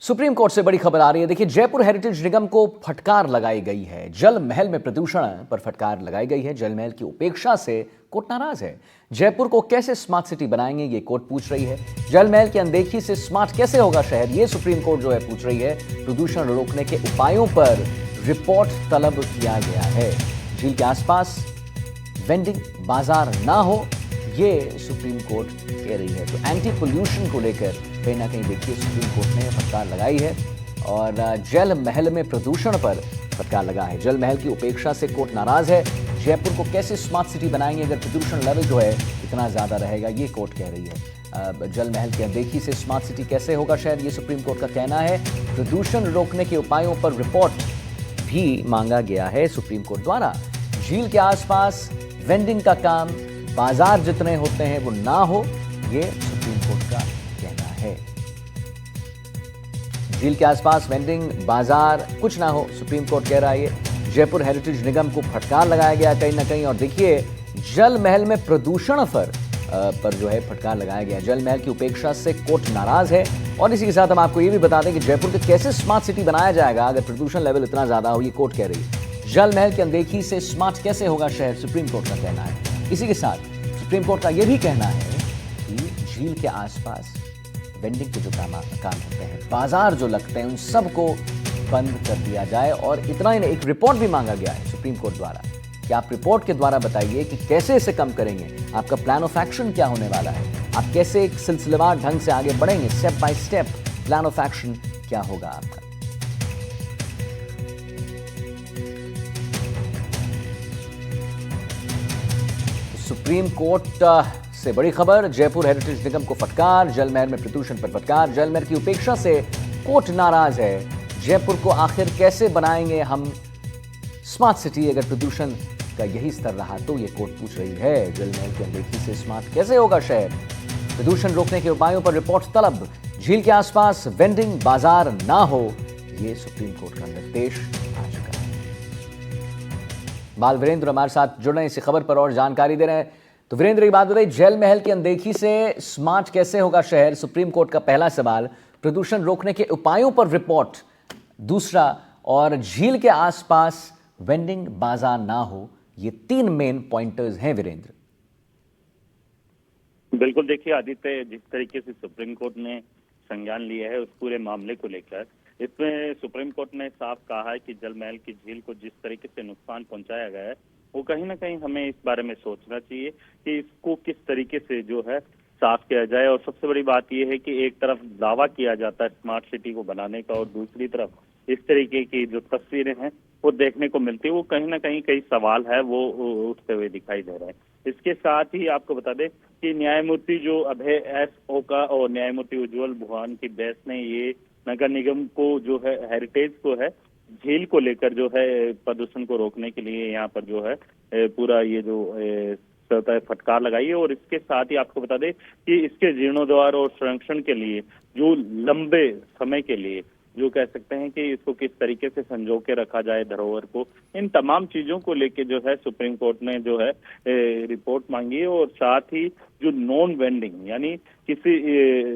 Supreme court से बड़ी खबर आ रही है। देखिए, जयपुर हेरिटेज निगम को फटकार लगाई गई है। जल महल में प्रदूषण पर फटकार लगाई गई है। जल महल की उपेक्षा से कोर्ट नाराज है। जयपुर को कैसे स्मार्ट सिटी बनाएंगे, ये कोर्ट पूछ रही है। जल महल की अनदेखी से स्मार्ट कैसे होगा शहर, ये सुप्रीम कोर्ट जो है पूछ रही है। प्रदूषण रोकने के उपायों पर रिपोर्ट तलब किया गया है। झील के आसपास वेंडिंग बाजार ना हो, ये सुप्रीम कोर्ट कह रही है। तो एंटी पोल्यूशन को लेकर कहीं ना कहीं देखिए सुप्रीम कोर्ट ने फटकार लगाई है और जल महल में प्रदूषण पर फटकार लगा है। जल महल की उपेक्षा से कोर्ट नाराज है। जयपुर को कैसे स्मार्ट सिटी बनाएंगे अगर प्रदूषण लेवल जो है इतना ज्यादा रहेगा, ये कोर्ट कह रही है। जल महल की अनदेखी से स्मार्ट सिटी कैसे होगा शहर, ये सुप्रीम कोर्ट का कहना है। प्रदूषण रोकने के उपायों पर रिपोर्ट भी मांगा गया है सुप्रीम कोर्ट द्वारा। झील के आसपास वेंडिंग का काम बाजार जितने होते हैं वो ना हो, ये सुप्रीम कोर्ट का कहना है। झील के आसपास वेंडिंग बाजार कुछ ना हो, सुप्रीम कोर्ट कह रहा है। जयपुर हेरिटेज निगम को फटकार लगाया गया कहीं ना कहीं। और देखिए, जल महल में प्रदूषण पर जो है फटकार लगाया गया। जल महल की उपेक्षा से कोर्ट नाराज है। और इसी के साथ हम आपको ये भी बता दें कि जयपुर को कैसे स्मार्ट सिटी बनाया जाएगा अगर प्रदूषण लेवल इतना ज्यादा हो, ये कोर्ट कह रही है। जल महल की अनदेखी से स्मार्ट कैसे होगा शहर, सुप्रीम कोर्ट का कहना है। इसी के साथ सुप्रीम कोर्ट का यह भी कहना है कि झील के आसपास वेंडिंग के जो काम होते हैं, बाजार जो लगते हैं, उन सबको बंद कर दिया जाए। और इतना ही नहीं, एक रिपोर्ट भी मांगा गया है सुप्रीम कोर्ट द्वारा कि आप रिपोर्ट के द्वारा बताइए कि कैसे इसे कम करेंगे, आपका प्लान ऑफ एक्शन क्या होने वाला है, आप कैसे एक सिलसिलेवार ढंग से आगे बढ़ेंगे, step by step plan of action क्या होगा आपका। सुप्रीम कोर्ट से बड़ी खबर, जयपुर हेरिटेज निगम को फटकार। जल महल में प्रदूषण पर फटकार। जल महल की उपेक्षा से कोर्ट नाराज है। जयपुर को आखिर कैसे बनाएंगे हम स्मार्ट सिटी अगर प्रदूषण का यही स्तर रहा तो, ये कोर्ट पूछ रही है। जल महल की अनदेखी से स्मार्ट कैसे होगा शहर, प्रदूषण रोकने के उपायों पर रिपोर्ट तलब। झील के आसपास वेंडिंग बाजार ना हो, ये सुप्रीम कोर्ट का निर्देश आ चुका है। बाल वीरेंद्र हमारे साथ जुड़ रहे हैं इसी खबर पर और जानकारी दे रहे हैं। तो वीरेंद्र, एक बात बताइए, जल महल की अनदेखी से स्मार्ट कैसे होगा शहर, सुप्रीम कोर्ट का पहला सवाल। प्रदूषण रोकने के उपायों पर रिपोर्ट दूसरा, और झील के आसपास वेंडिंग बाजार ना हो, ये तीन मेन पॉइंटर्स हैं वीरेंद्र। बिल्कुल, देखिए आदित्य, जिस तरीके से सुप्रीम कोर्ट ने संज्ञान लिया है उस पूरे मामले को लेकर, इसमें सुप्रीम कोर्ट ने साफ कहा है कि जल महल की झील को जिस तरीके से नुकसान पहुंचाया गया है, वो कहीं ना कहीं हमें इस बारे में सोचना चाहिए कि इसको किस तरीके से जो है साफ किया जाए। और सबसे बड़ी बात यह है कि एक तरफ दावा किया जाता है स्मार्ट सिटी को बनाने का और दूसरी तरफ इस तरीके की जो तस्वीरें हैं वो देखने को मिलती है, वो कहीं ना कहीं कई सवाल है वो उठते हुए दिखाई दे रहे हैं। इसके साथ ही आपको बता दें कि न्यायमूर्ति जो अभय एस ओका और न्यायमूर्ति उज्ज्वल भुवन की बेंच ने ये नगर निगम को जो है हेरिटेज को है झील को लेकर जो है प्रदूषण को रोकने के लिए यहाँ पर जो है पूरा ये जो फटकार लगाई है। और इसके साथ ही आपको बता दें कि इसके जीर्णोद्धार और संरक्षण के लिए जो लंबे समय के लिए जो कह सकते हैं कि इसको किस तरीके से संजो के रखा जाए धरोहर को, इन तमाम चीजों को लेके जो है सुप्रीम कोर्ट ने जो है रिपोर्ट मांगी है। और साथ ही जो नॉन वेंडिंग यानी किसी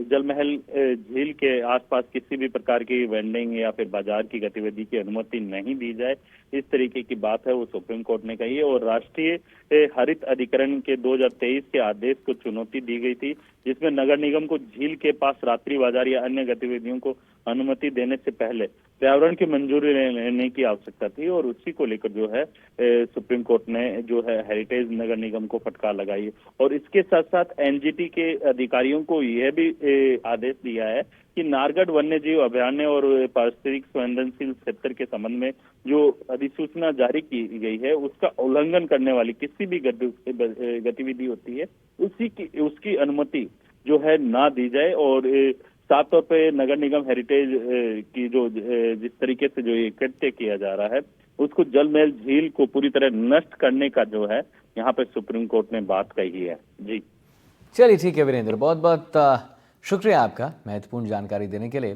जल महल झील के आसपास किसी भी प्रकार की वेंडिंग या फिर बाजार की गतिविधि की अनुमति नहीं दी जाए, इस तरीके की बात है वो सुप्रीम कोर्ट ने कही है। और राष्ट्रीय हरित अधिकरण के 2023 के आदेश को चुनौती दी गई थी, जिसमें नगर निगम को झील के पास रात्रि बाजार या अन्य गतिविधियों को अनुमति देने से पहले पर्यावरण की मंजूरी लेने की आवश्यकता थी। और उसी को लेकर जो है सुप्रीम कोर्ट ने जो है हेरिटेज नगर निगम को फटकार लगाई है। और इसके साथ साथ एनजीटी के अधिकारियों को यह भी आदेश दिया है कि नारगढ़ वन्य जीव अभयारण्य और पारिस्थितिक संवेदनशील क्षेत्र के संबंध में जो अधिसूचना जारी की गई है उसका उल्लंघन करने वाली किसी भी गतिविधि होती है उसकी अनुमति जो है ना दी जाए। और साफ तौर पे नगर निगम हेरिटेज की जो जिस तरीके से जो ये कृत्य किया जा रहा है उसको जल महल झील को पूरी तरह नष्ट करने का जो है यहाँ पे सुप्रीम कोर्ट ने बात कही है। जी चलिए, ठीक है वीरेंद्र, बहुत बहुत शुक्रिया आपका महत्वपूर्ण जानकारी देने के लिए।